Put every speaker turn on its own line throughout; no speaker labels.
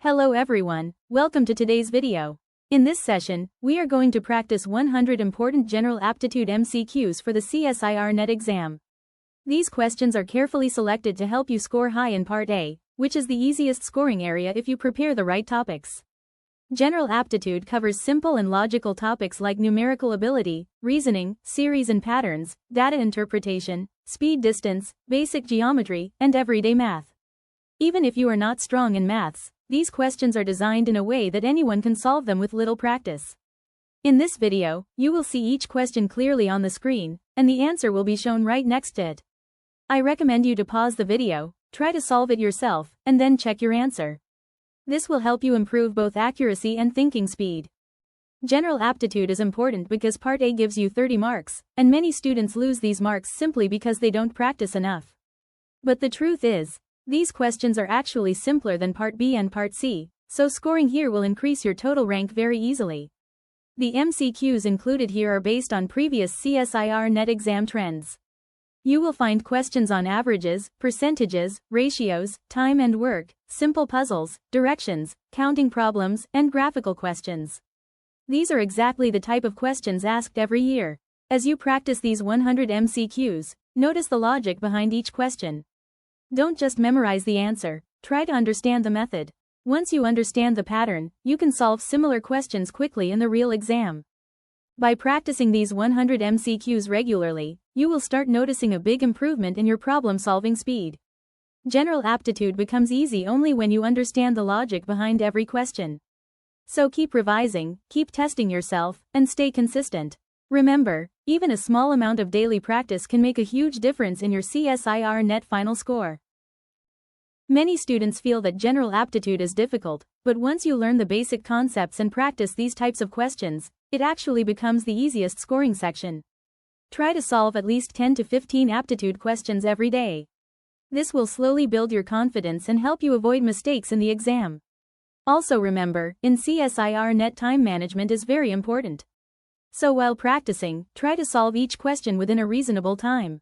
Hello everyone, welcome to today's video. In this session, we are going to practice 100 important general aptitude MCQs for the CSIR-NET exam. These questions are carefully selected to help you score high in Part A, which is the easiest scoring area if you prepare the right topics. General aptitude covers simple and logical topics like numerical ability, reasoning, series and patterns, data interpretation, speed distance, basic geometry, and everyday math. Even if you are not strong in maths, these questions are designed in a way that anyone can solve them with little practice. In this video, you will see each question clearly on the screen, and the answer will be shown right next to it. I recommend you to pause the video, try to solve it yourself, and then check your answer. This will help you improve both accuracy and thinking speed. General aptitude is important because Part A gives you 30 marks, and many students lose these marks simply because they don't practice enough. But the truth is, these questions are actually simpler than Part B and Part C, so scoring here will increase your total rank very easily. The MCQs included here are based on previous CSIR-NET exam trends. You will find questions on averages, percentages, ratios, time and work, simple puzzles, directions, counting problems, and graphical questions. These are exactly the type of questions asked every year. As you practice these 100 MCQs, notice the logic behind each question. Don't just memorize the answer, try to understand the method. Once you understand the pattern, you can solve similar questions quickly in the real exam. By practicing these 100 MCQs regularly, you will start noticing a big improvement in your problem-solving speed. General aptitude becomes easy only when you understand the logic behind every question. So keep revising, keep testing yourself, and stay consistent. Remember, even a small amount of daily practice can make a huge difference in your CSIR-NET final score. Many students feel that general aptitude is difficult, but once you learn the basic concepts and practice these types of questions, it actually becomes the easiest scoring section. Try to solve at least 10 to 15 aptitude questions every day. This will slowly build your confidence and help you avoid mistakes in the exam. Also remember, in CSIR-NET time management is very important. So while practicing, try to solve each question within a reasonable time.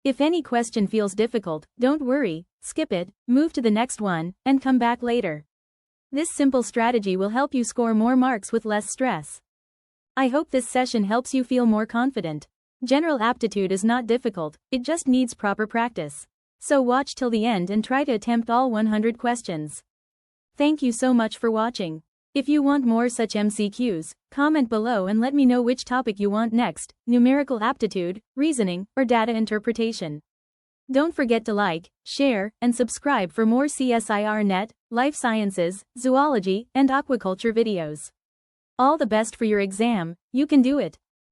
If any question feels difficult, don't worry, skip it, move to the next one, and come back later. This simple strategy will help you score more marks with less stress. I hope this session helps you feel more confident. General aptitude is not difficult, it just needs proper practice. So watch till the end and try to attempt all 100 questions. Thank you so much for watching. If you want more such MCQs, comment below and let me know which topic you want next: numerical aptitude, reasoning, or data interpretation. Don't forget to like, share, and subscribe for more CSIR-NET, life sciences, zoology, and aquaculture videos. All the best for your exam, you can do it.